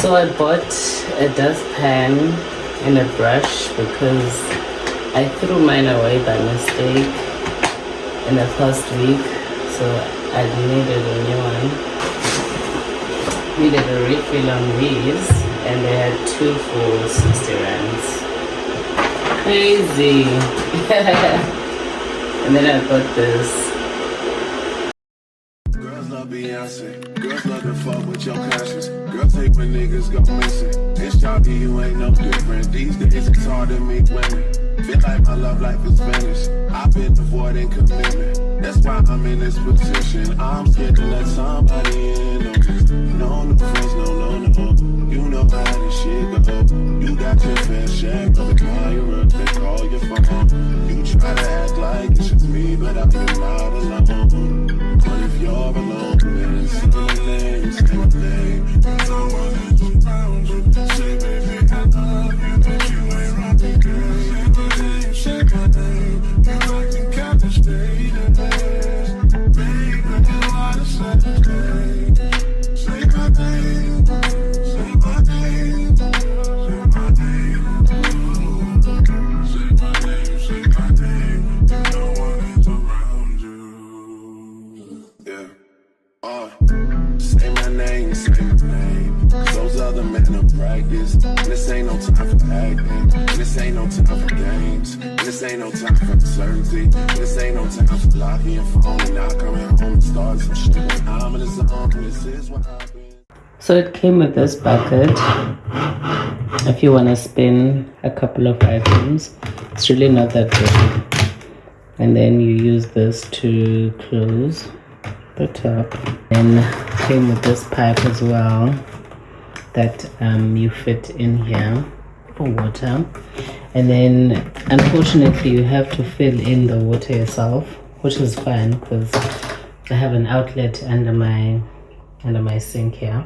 So I bought a dustpan and a brush because I threw mine away by mistake in the first week, so I needed a new one. Needed a refill on these, and they had 2 for 60 rands. Crazy. And then I got this. Girls love Beyonce. Girls love to fuck with your conscience. Girls hate when niggas go missing. It's shawty, you ain't no different. These days it's hard to meet women. Feel like my love life is finished. I've been avoiding commitment. That's why I'm in this position. I'm scared to let somebody in on this. No new friends, no. You know how this shit go. You got your fair share of the call you up, they call your phone. You try to act like it's just me, but I've been not alone. But if you're alone, then say my name, say my name. No one is around you. Say, baby, I love you, but you ain't rocking, girl. Say my name, you acting kind of stated. Baby, what is that? Say my name, say my name, say my name. Say my name, say my name. No one is around you. Yeah. Say my name, say my name. 'Cause those other men are practice. This ain't no time for acting. This ain't no time for games. This ain't no time for uncertainty. This ain't no time for locking your phone and not coming home and starting some shit. When I'm in the zone, this is what I've been. So it came with this bucket. If you want to spin a couple of items, it's really not that big. And then you use this to close the top. And came with this pipe as well that you fit in here for water. And then unfortunately you have to fill in the water yourself, which is fine because I have an outlet under my sink here,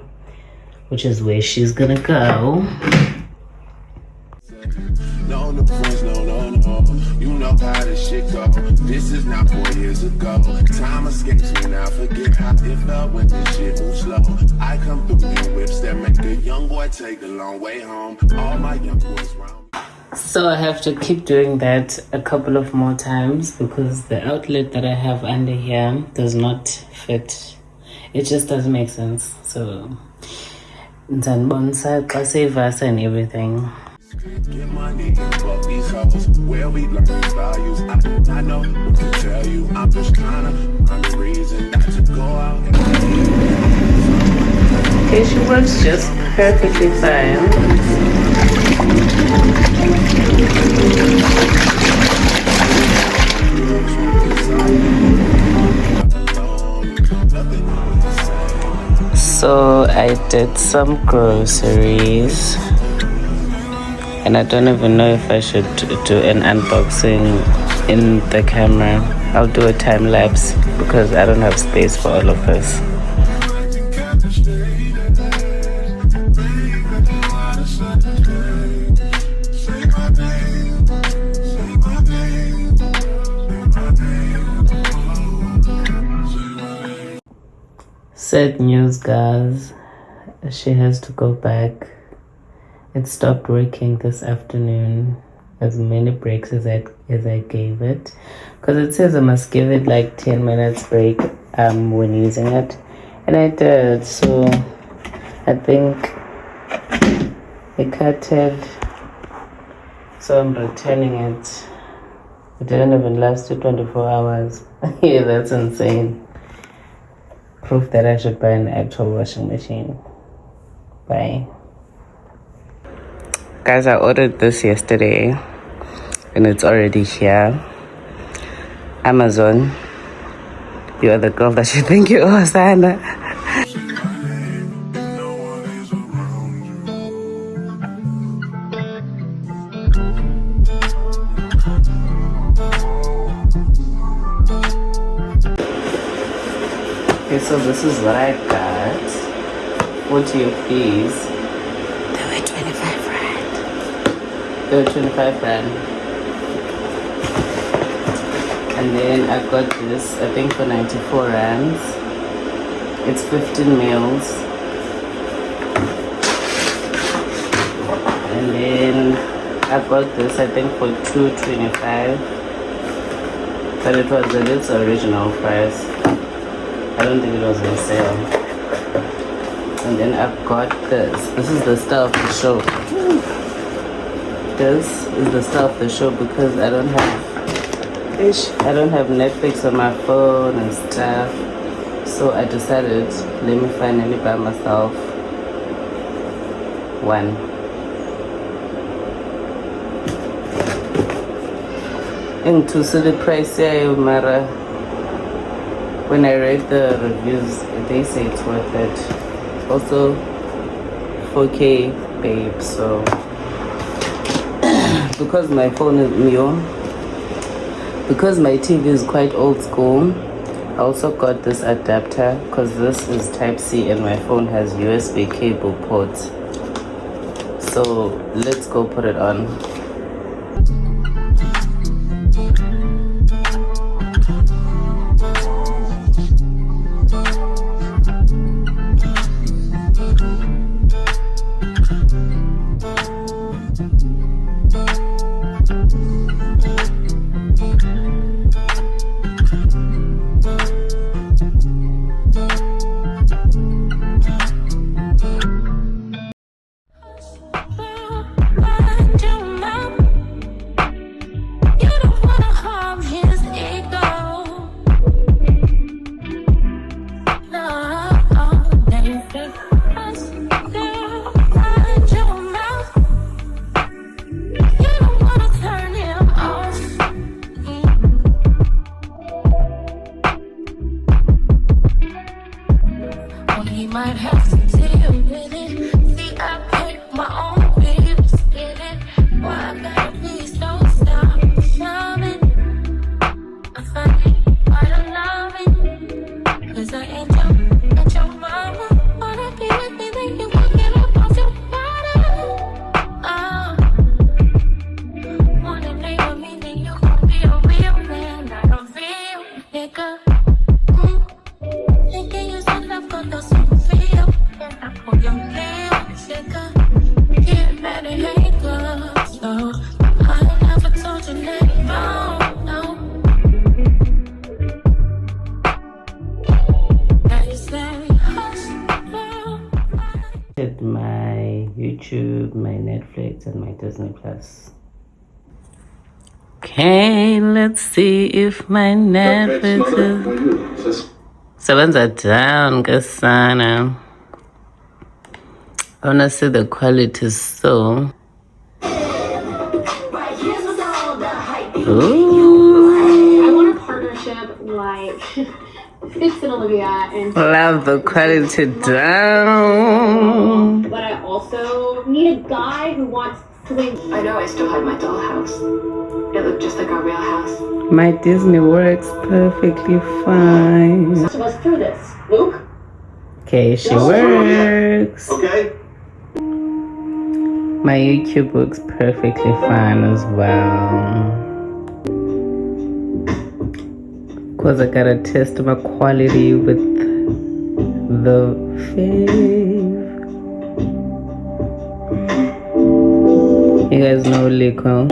which is where she's gonna go. No new friends, no. You know how this shit go. This is not 4 years ago. Time escapes me now. Forget how it felt when this shit moves slow. I come through new whips that make a young boy take the long way home. All my young boys round. So I have to keep doing that a couple of more times because the outlet that I have under here does not fit. It just doesn't make sense. So Zanbonsa, Kasevasa and everything. Get money and fuck these hoes. Where we learn these values. I know what to tell you. I'm just trying to find a reason not to go out and okay, she works just perfectly fine. So I did some groceries. And I don't even know if I should do an unboxing in the camera. I'll do a time lapse because I don't have space for all of this. Sad news, guys. She has to go back. It stopped working this afternoon, as many breaks as I gave it, because it says I must give it like 10 minutes break when using it, and I did. So I think it cutted, so I'm returning it. It didn't even last 24 hours. Yeah, that's insane. Proof that I should buy an actual washing machine. Bye. Guys, I ordered this yesterday and it's already here. Amazon, you are the girl that you think you are, Sana. Okay, so this is what I got. 40 of these. They were 25 rand. They were 25 rand. And then I got this, I think for 94 rands. It's 15 meals. And then I got this, I think, for $2.25, but it was at its original price. I don't think it was on sale. And then I've got this. This is the star of the show. This is the star of the show because I don't have Netflix on my phone and stuff. So I decided, let me finally buy myself one. Into silly price, yeah, Mara. When I read the reviews, they say it's worth it. Also, 4K, babe. So because my phone is new, because my TV is quite old school, I also got this adapter because this is Type-C and my phone has USB cable ports. So let's go put it on. Might have to deal with it. See, I pick my own beats, get it? Why I gotta please don't stop shoving. I find it hard to love it, 'cause I ain't your mama. Wanna be with me, then you won't get up off your bottom. Wanna lay with me, then you gon' be a real man, not a real nigga. Thinking you said I've got no feel. And I pull your nail, sugar. Get mad and hate love, so I never told you that, no. Now you say, hush, girl. At my YouTube, my Netflix, and my Disney Plus. Okay, let's see if my Netflix is. Sevens are down, Gasana. Honestly, the quality is so. Ooh. I want a partnership like Fitz and Olivia and love the quality down. but I also need a guy who wants to win. I know I still had my dollhouse. It looked just like our real house. My Disney works perfectly fine. Most of us through this. Luke? Okay, she works. Okay? My YouTube works perfectly fine as well. Cause I gotta test my quality with the fave. You guys know Lico.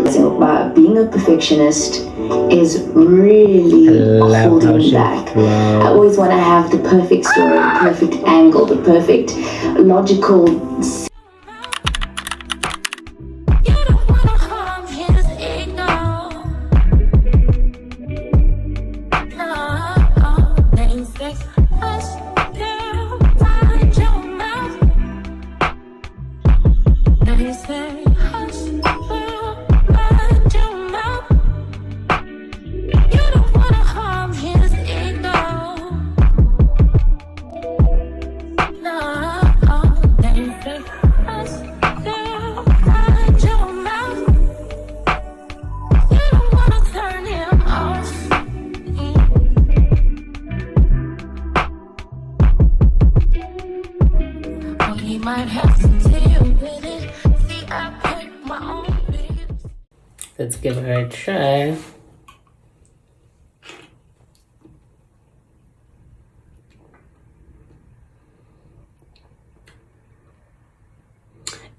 So being a perfectionist is really holding me back. I always want to have the perfect story, the perfect angle, the perfect logical. Let's give her a try.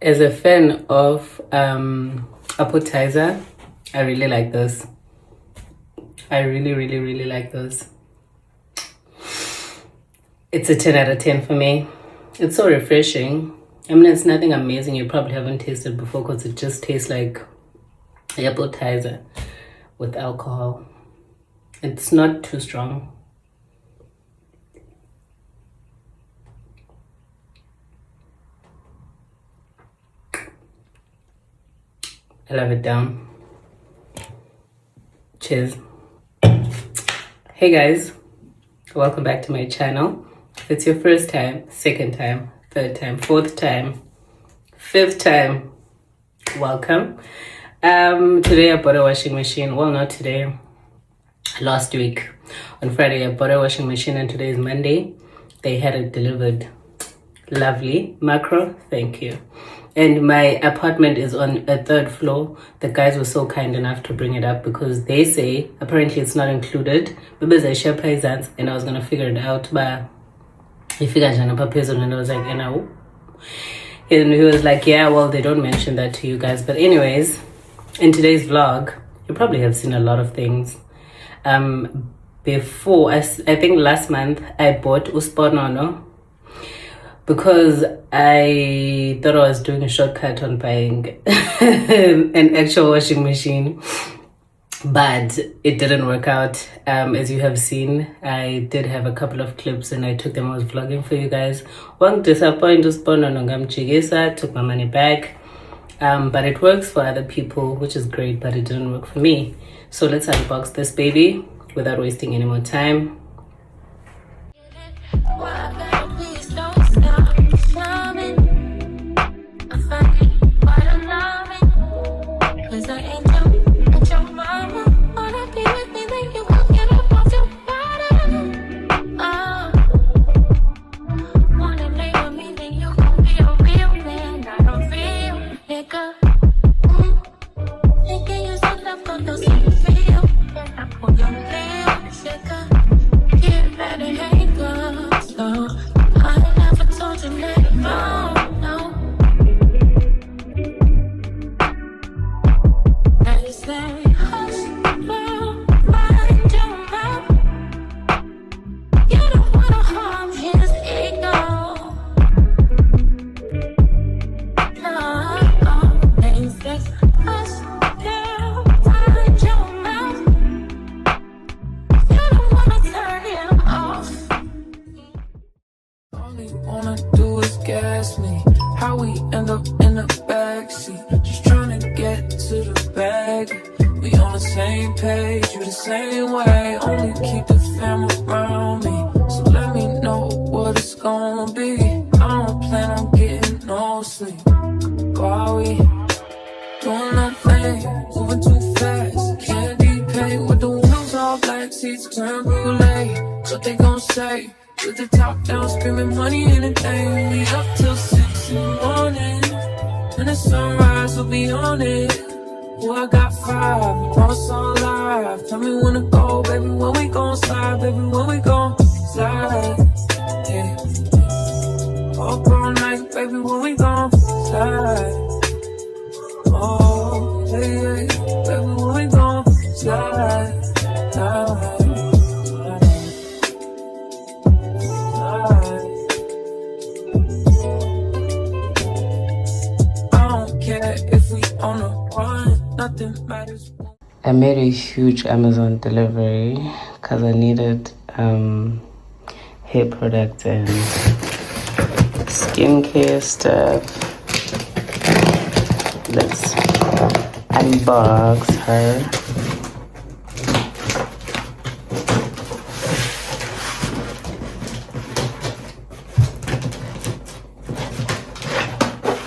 As a fan of appetizer, I really like this. I really like this. It's a 10 out of 10 for me. It's so refreshing. I mean, it's nothing amazing you probably haven't tasted before, because it just tastes like appetizer with alcohol. It's not too strong. I love it down. Cheers. Hey guys, welcome back to my channel. If it's your first time, second time, third time, fourth time, fifth time, welcome. Today I bought a washing machine. Well, not today, last week on Friday I bought a washing machine, and today is Monday. They had it delivered. Lovely. Macro, thank you. And my apartment is on a 3rd floor. The guys were so kind enough to bring it up, because they say apparently it's not included. Maybe there's a share price, and I was gonna figure it out, but I figured and I was like, you know. And he was like, yeah, well, they don't mention that to you guys. But anyways, in today's vlog, you probably have seen a lot of things. Before, I think last month, I bought Usponono, because I thought I was doing a shortcut on buying an actual washing machine, but it didn't work out. As you have seen, I did have a couple of clips and I took them. I was vlogging for you guys. Won't disappoint, took my money back, but it works for other people, which is great, but it didn't work for me. So let's unbox this baby without wasting any more time. How we end up in the backseat, just trying to get to the bag. We on the same page, you the same way. Only keep the fam around me, so let me know what it's gonna be. I don't plan on getting no sleep. While we doing nothing, moving too fast. Candy paint with the wheels all black, seats turn brulee. What they gon' say? With the top down, screaming money, anything. We up till 6 in the morning. When the sunrise, we'll be on it. Oh, I got 5, promise all live. Tell me when to go, baby, when we gon' slide. Baby, when we gon' slide. Yeah. Up all night, baby, when we gon' slide. Oh, yeah, yeah. Baby, when we gon' slide. Slide. I made a huge Amazon delivery because I needed hair products and skincare stuff. Let's unbox her.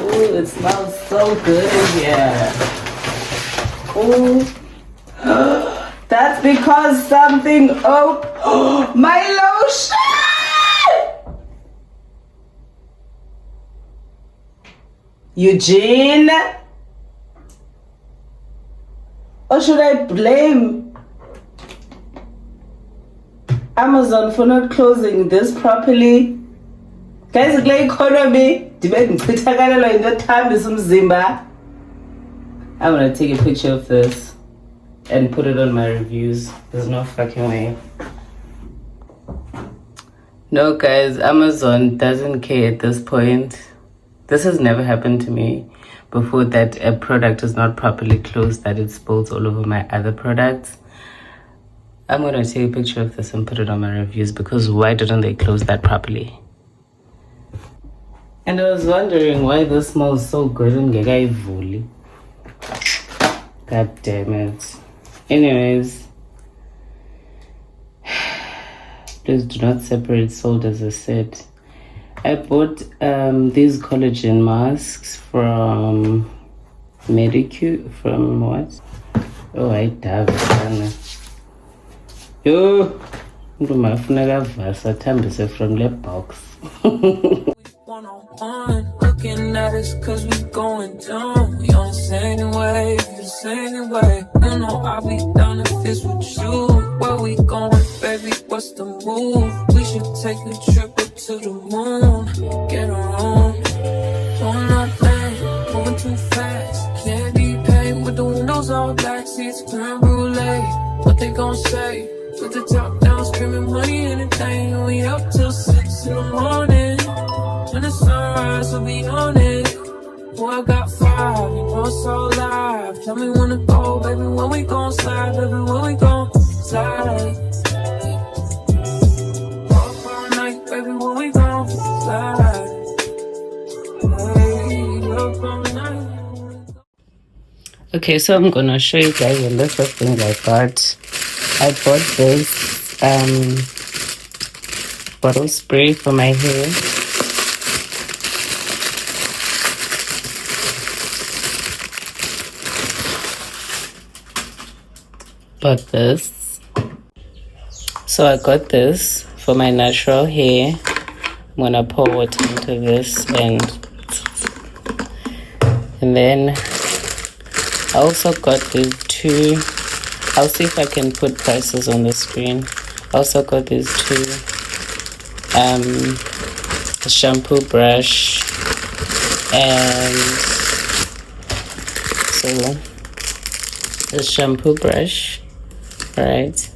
Ooh, it smells so good in here. Ooh. That's because something. Oh, my lotion! Eugene? Or should I blame Amazon for not closing this properly? Guys, the economy. I'm gonna take a picture of this and put it on my reviews. There's no fucking way. No, guys, Amazon doesn't care at this point. This has never happened to me before, that a product is not properly closed, that it spills all over my other products. I'm going to take a picture of this and put it on my reviews, because why didn't they close that properly? And I was wondering why this smells so good and Vuli. God damn it. Anyways, please do not separate salt, as I said. I bought these collagen masks from Medicure, from what? Oh, I have yo, from the box. One-on-one, looking at us cause we going down. We on the same wave, the same way. You know I'll be down if it's with you. Where we going, baby, what's the move? We should take a trip up to the moon. Get around, on nothing, moving too fast. Can't be paid with the windows all black, seats creme brulee. What they gon' say? Put the top down, screaming money, anything. And we up till 6 in the morning. When the sunrise, we'll be on it. Boy, I got 5, you know it's so live. Tell me when to go, baby, when we gon' slide, baby, when we gon' slide. Up all night, baby, when we gon' slide. Hey, up all night. Okay, so I'm gonna show you guys a list of things I got. I bought this bottle spray for my hair. Bought this. So I got this for my natural hair. I'm gonna pour water into this, and then I also got these two. I'll see if I can put prices on the screen. I also got these two a shampoo brush, and so the shampoo brush, right?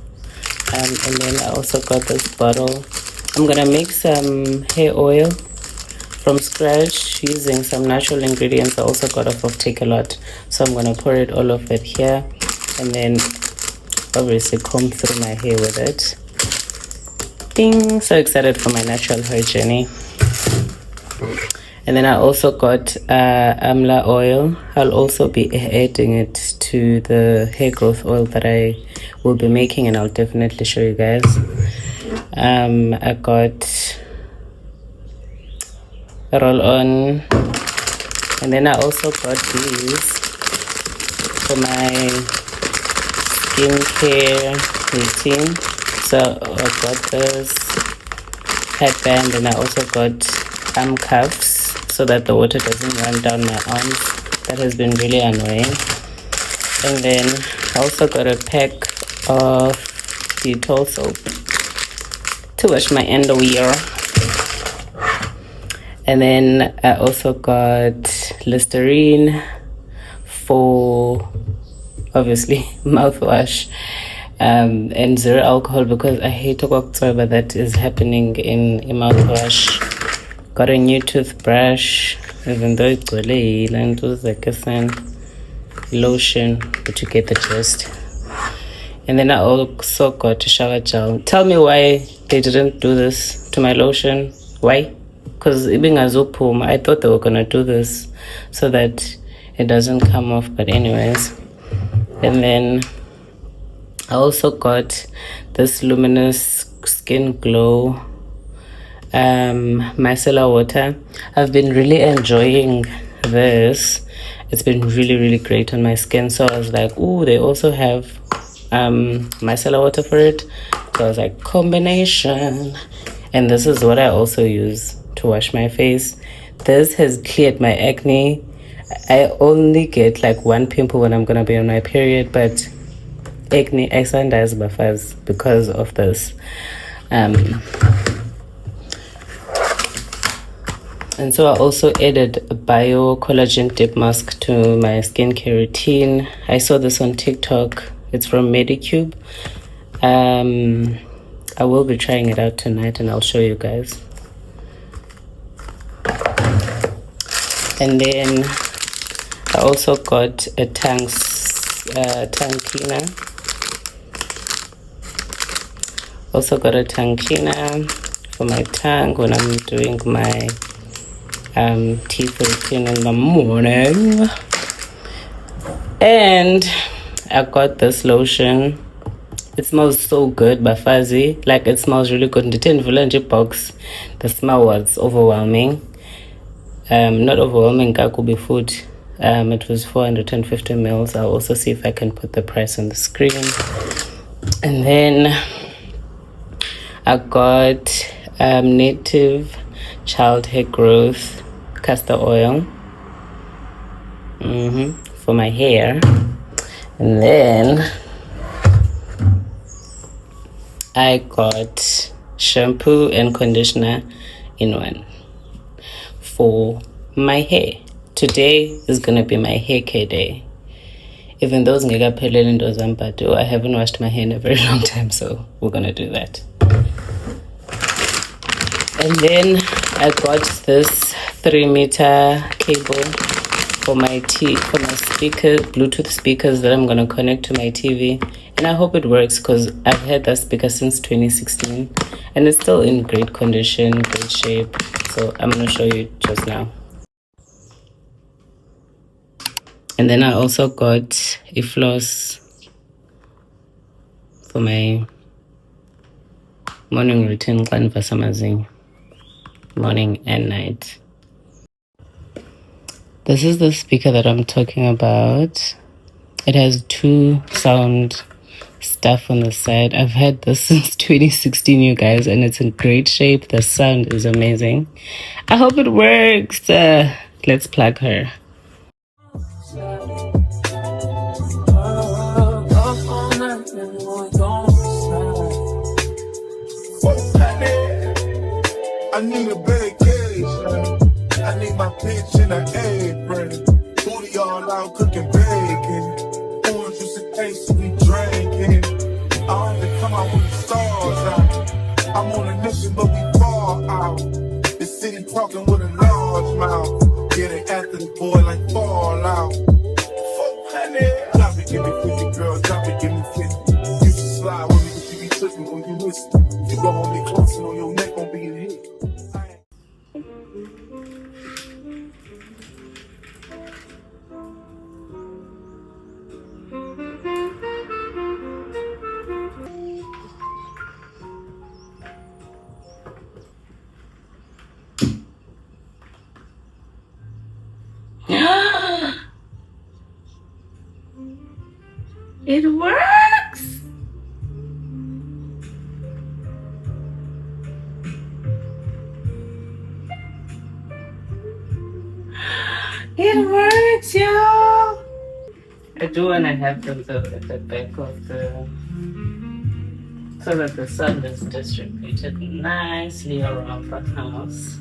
And then I also got this bottle. I'm gonna make some hair oil from scratch using some natural ingredients. I also got off of Take a Lot, so I'm gonna pour it all of it here, and then obviously comb through my hair with it. Ding! So excited for my natural hair journey. And then I also got amla oil. I'll also be adding it to the hair growth oil that I will be making, and I'll definitely show you guys. I got a roll on, and then I also got these for my skincare routine. So I got this headband, and I also got arm cuffs so that the water doesn't run down my arms. That has been really annoying. And then I also got a pack of Dettol soap to wash my underwear. And then I also got Listerine for obviously mouthwash, and zero alcohol, because I hate whatsoever that is happening in mouthwash. Got a new toothbrush, even though it's really and was like a lotion, but you get the gist. And then I also got a shower gel. Tell me why they didn't do this to my lotion. Why? Because being a zopum, I thought they were gonna do this so that it doesn't come off. But anyways, and then I also got this luminous skin glow micellar water. I've been really enjoying this. It's been really great on my skin. So I was like, oh, they also have micellar water for it. So I was like, combination. And this is what I also use to wash my face. This has cleared my acne. I only get like one pimple when I'm gonna be on my period, but acne expands buffers because of this. And so I also added a bio collagen dip mask to my skincare routine. I saw this on TikTok. It's from Medicube. I will be trying it out tonight and I'll show you guys. And then I also got a tongue cleaner. Also got a tongue cleaner for my tongue when I'm doing my teeth routine in the morning. And I got this lotion. It smells so good by Fuzzy. Like, it smells really good. In the 10 Village box, the smell was overwhelming. Not overwhelming, Gakubi food. It was 450 mils. I'll also see if I can put the price on the screen. And then I got native child hair growth castor oil for my hair. And then I got shampoo and conditioner in one for my hair. Today is gonna be my hair care day. Even though I haven't washed my hair in a very long time, so we're gonna do that. And then I got this 3-meter cable for my Bluetooth speakers that I'm gonna connect to my TV. And I hope it works because I've had that speaker since 2016 and it's still in great condition, great shape. So I'm gonna show you just now. And then I also got a floss for my morning routine, morning and night. This is the speaker that I'm talking about. It has 2 sound stuff on the side. I've had this since 2016, you guys, and it's in great shape. The sound is amazing. I hope it works. Let's plug her. I need a vacation. I need my bitch in an apron. Booty all out cooking bacon. Orange juice and taste we drinking. I only come out when the stars out. I'm on a mission but we fall out. The city talking with a large mouth. Getting after the boy like Fallout. 400. Drop it, give me 50, girl. Drop it, give me 50. You should slide with me if you be tripping when you listen. You go hold me close and on your neck gon' be a hit. It works. It works, y'all. I do want to have them though at the back of the, so that the sun is distributed nicely around the house.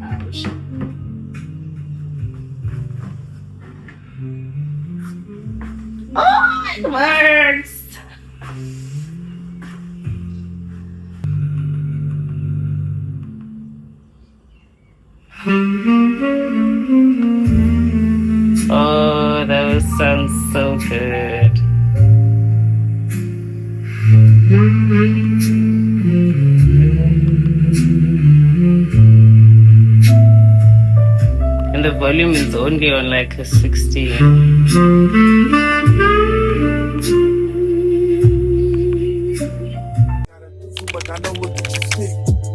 Ouch. Oh, it works! Oh, that sounds so good. And the volume is only on like a 16. But I know what you stick.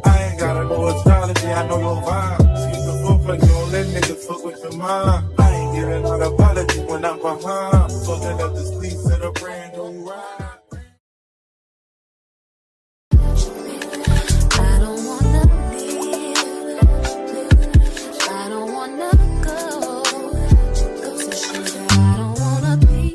I ain't gotta know astrology, I know your vibe. See the fuck like you don't let niggas fuck with your mind. I ain't giving out apology when I'm behind. Fucking up the sleeves at a brand new ride. I don't wanna leave. I don't wanna go. 'Cause I don't wanna be.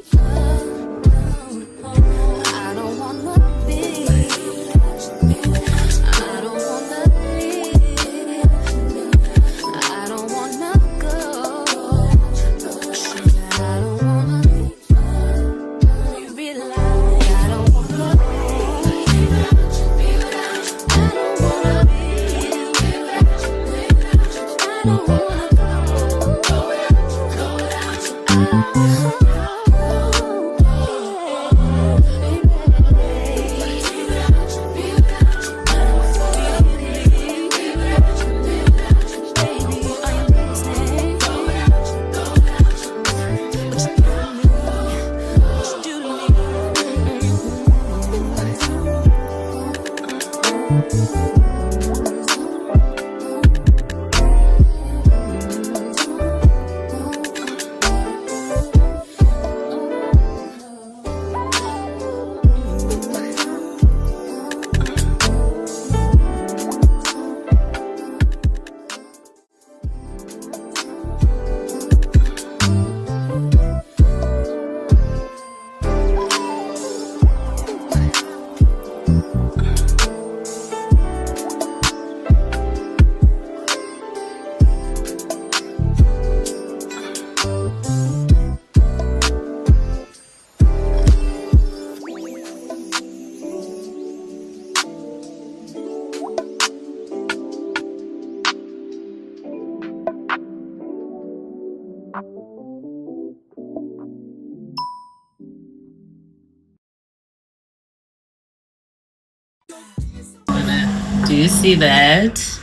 Do you see that?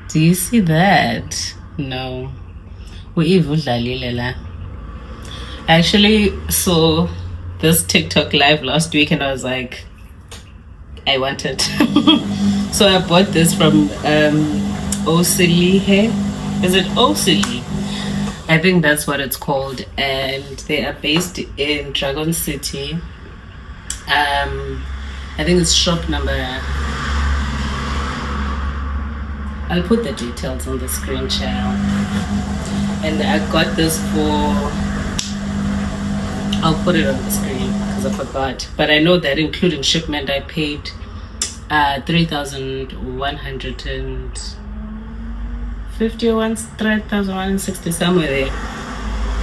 Do you see that? No. We I actually saw this TikTok live last week and I was like, I want it. So I bought this from Osili hair. Is it Osili? I think that's what it's called, and they are based in Dragon City. I think it's shop number. I'll put the details on the screen, channel. And I got this for. I'll put it on the screen because I forgot. But I know that including shipment, I paid 3,150 or 3,160 somewhere there.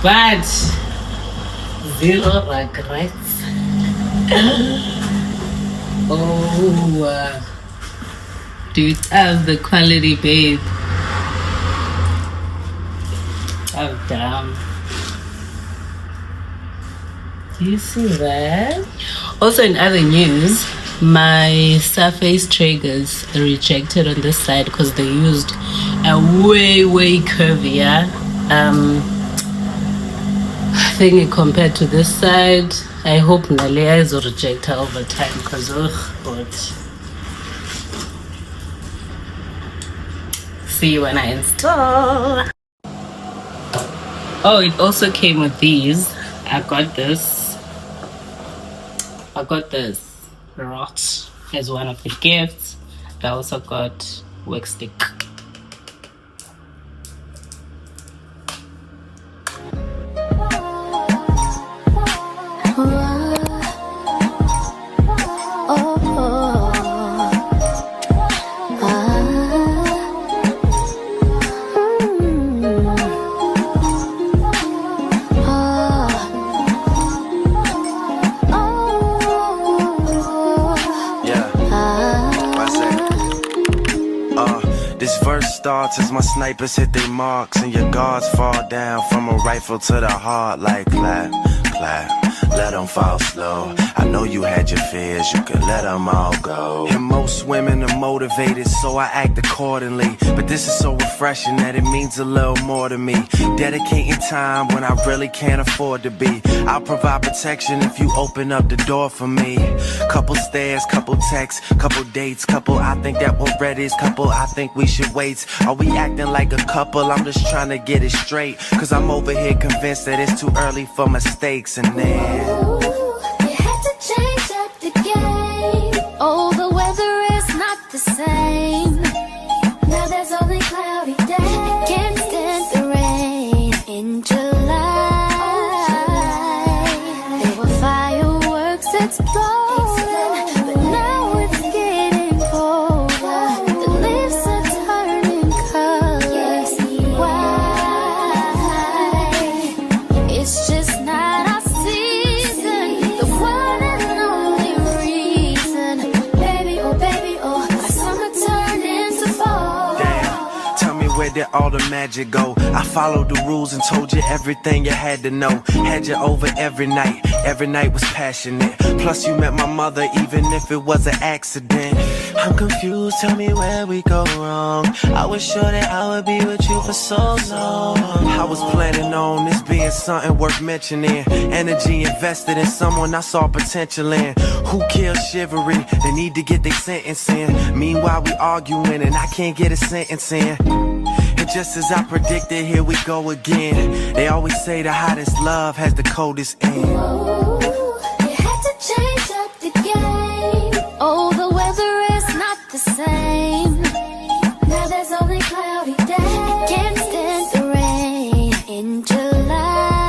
But zero regrets. Oh, dude, have the quality, babe. Oh, damn. Do you see that? Also, in other news, my Surface triggers rejected on this side because they used a way curvier thingy compared to this side. I hope Nalia is will reject her over time because but see when I install. Oh, it also came with these. I got this rot as one of the gifts. I also got work stick. Starts as my snipers hit their marks and your guards fall down from a rifle to the heart like clap, clap, let them fall slow. I know you had your fears, you can let them all go. And most women are motivated, so I act accordingly. But this is so refreshing that it means a little more to me. Dedicating time when I really can't afford to be. I'll provide protection if you open up the door for me. Couple stares, couple texts, couple dates, couple I think that we're ready, couple I think we should wait. Are we acting like a couple? I'm just trying to get it straight, cause I'm over here convinced that it's too early for mistakes. And then you had to change up the game. Oh, the weather is not the same. Now there's only cloudy days. Can't stand the rain in July. There were fireworks exploding, but now it's getting colder. The leaves are turning colors. Why? It's just not our season. The one and only reason. Baby, oh, our summer turned into fall. damn, tell me where did all the magic go? I followed the rules and told you everything you had to know. Had you over every night was passionate. Plus you met my mother even if it was an accident. I'm confused, tell me where we go wrong. I was sure that I would be with you for so long. I was planning on this being something worth mentioning. Energy invested in someone I saw potential in. Who killed chivalry? They need to get their sentence in. Meanwhile we arguing and I can't get a sentence in. And just as I predicted, here we go again. They always say the hottest love has the coldest end. Ooh, you had to change up the game. Oh, the weather is not the same. Now there's only cloudy days. Can't stand the rain in July.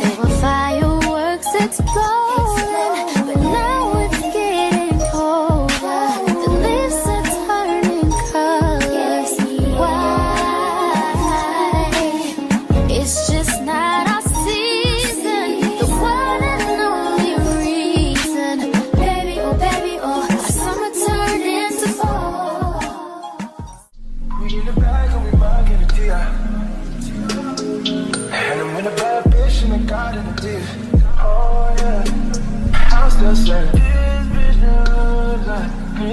There were fireworks exploding, but now it's getting colder. The leaves are turning colors. Why? It's just not our season. The one and only reason. Baby, oh, our summer turned into fall. We need a bag and we might get a deal. And I'm in a bad bitch and I got in a deal. Oh yeah, I'm still saying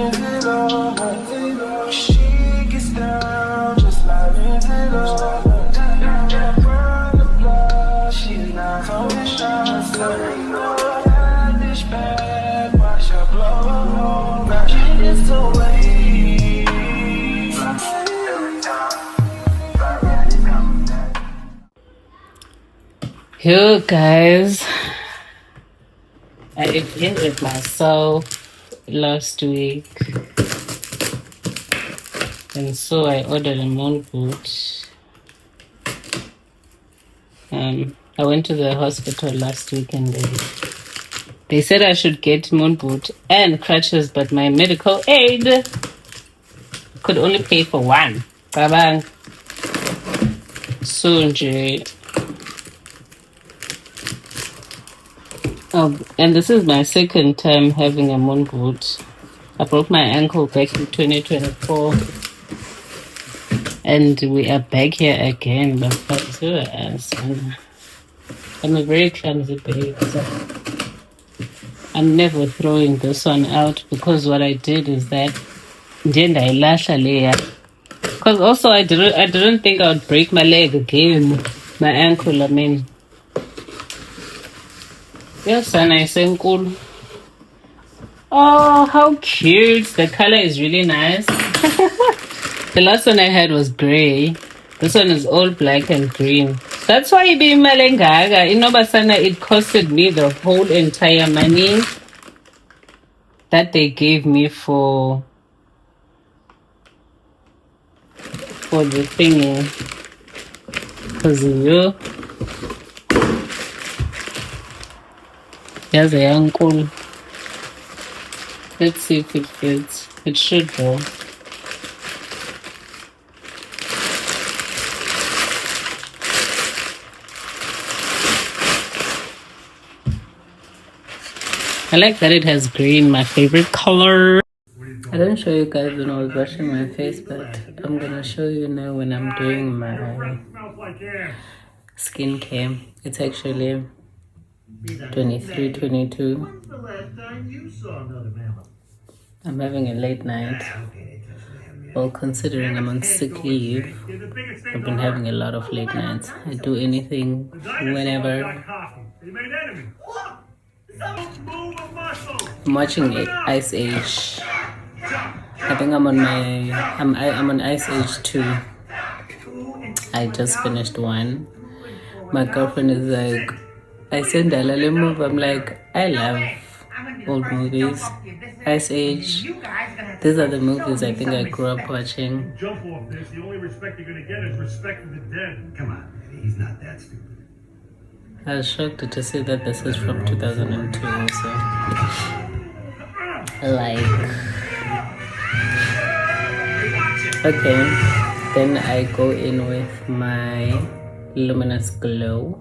Lindsay Lohan. She gets down just like Lindsay Lohan. That brown the blood, she's not coming shots. That dish bag, watch her blow her home. Now she gets away. Yo guys, I injured myself last week, and so I ordered a moon boot. I went to the hospital last week and they said I should get moon boot and crutches, but my medical aid could only pay for one. Bye-bye. So, and this is my second time having a moon boot. I broke my ankle back in 2024, and we are back here again. But I'm a very clumsy babe, so I'm never throwing this one out, because what I did is that because also I didn't think I would break my leg again, my ankle. I mean, yes, and I think cool. Oh, how cute! The color is really nice. The last one I had was gray. This one is all black and green. That's why it be malengaga. It costed me the whole entire money that they gave me for the thingy. Because there's a uncle. Let's see if it fits. It should though. I like that it has green, my favorite color. I didn't show you guys when I was washing my face, but I'm gonna show you now when I'm doing my skincare. It's actually 23:22. I'm having a late night. Well, considering I'm on sick leave, I've been having a lot of late nights. I do anything, whenever. I'm watching Ice Age. I think I'm on I'm on Ice Age 2. I just finished 1. My girlfriend is like, I send a little move. I'm like, I love old movies. Ice Age. These are the movies I think I grew up watching. Jump off this. The only respect you're gonna get is respect for the dead. Come on, man. He's not that stupid. I was shocked to see that this is from 2002 also. Okay, then I go in with my Luminous Glow.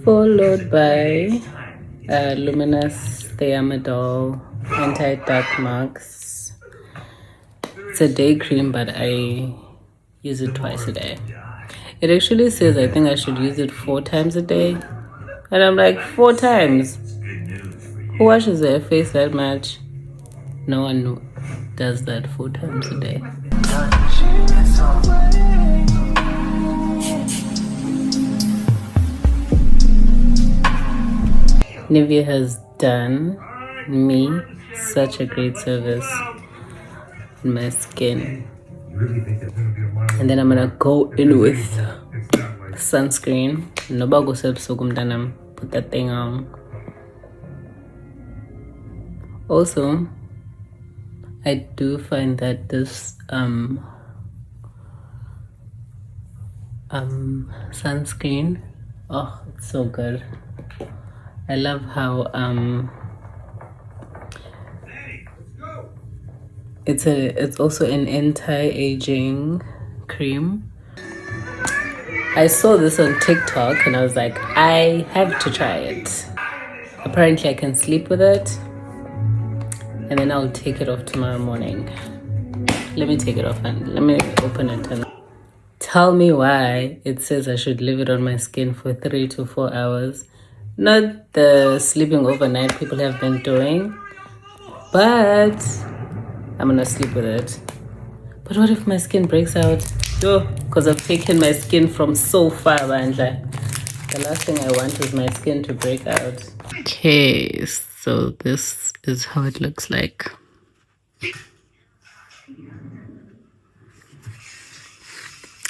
Followed by Luminous Thiamidol Anti-Dark Marks. It's a day cream, but I use it twice a day. It actually says I think I should use it 4 times a day. And I'm like, 4 times? Who washes their face that much? No one does that 4 times a day. Nivea has done me such a great service on my skin. And then I'm gonna go in with sunscreen. Put that thing on. Also, I do find that this sunscreen, oh, it's so good. I love how It's also an anti-aging cream. I saw this on TikTok and I was like, I have to try it. Apparently I can sleep with it and then I'll take it off tomorrow morning. Let me take it off and let me open it and tell me why it says I should leave it on my skin for 3 to 4 hours. Not the sleeping overnight people have been doing, but I'm gonna sleep with it. But what if my skin breaks out? Because I've taken my skin from so far, Bandla. The last thing I want is my skin to break out. Okay, so this is how it looks like.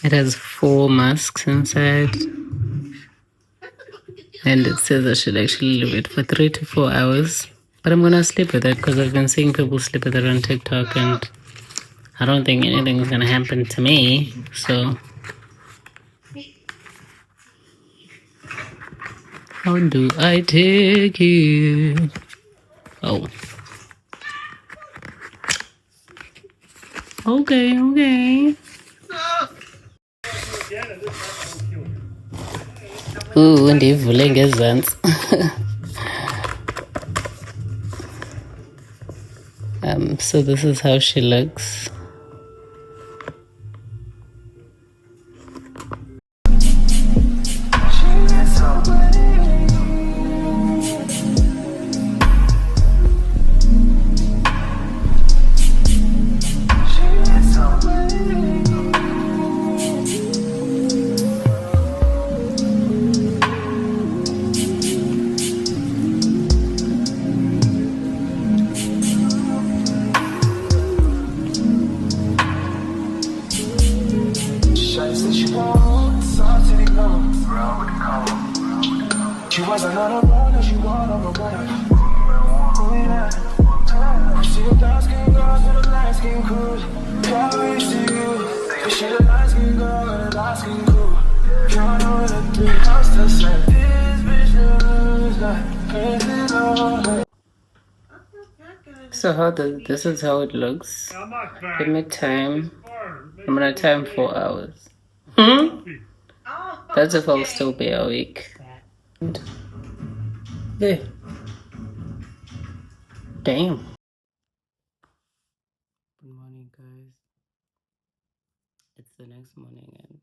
It has 4 masks inside. And it says I should actually leave it for 3 to 4 hours. But I'm gonna sleep with it because I've been seeing people sleep with it on TikTok and I don't think anything's gonna happen to me. So how do I take it? Oh. Okay. Ooh, ndivule ngezantsi. So this is how she looks. She was another runner, she was on the runner. See the dark skin girls with the light skin cool. Probably see you. She the light skin girl with the light skin cool. Can't know what to do. I'm still saying this bitch looks like crazy love. So this is how it looks. Give me time. I'm gonna time 4 hours. That's if I'll still be awake. Yeah. Damn. Good morning, guys. It's the next morning and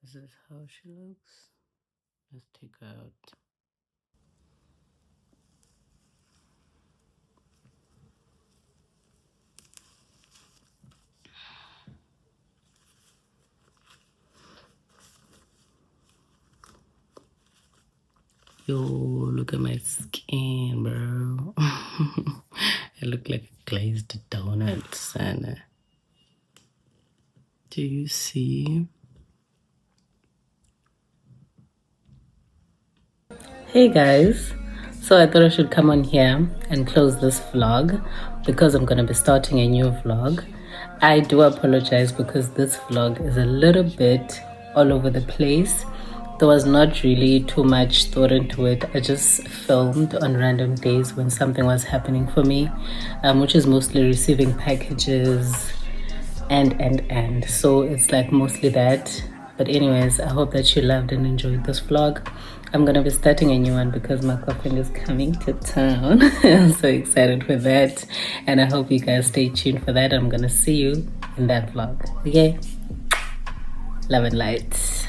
this is how she looks. Let's take her out. Yo, look at my skin, bro. I look like a glazed donut, Sana. Do you see? Hey guys, so I thought I should come on here and close this vlog because I'm gonna be starting a new vlog. I do apologize because this vlog is a little bit all over the place. There was not really too much thought into it. I just filmed on random days when something was happening for me, which is mostly receiving packages and so it's like mostly that. But anyways, I hope that you loved and enjoyed this vlog. I'm gonna be starting a new one because my girlfriend is coming to town. I'm so excited for that and I hope you guys stay tuned for that. I'm gonna see you in that vlog. Okay, love and light.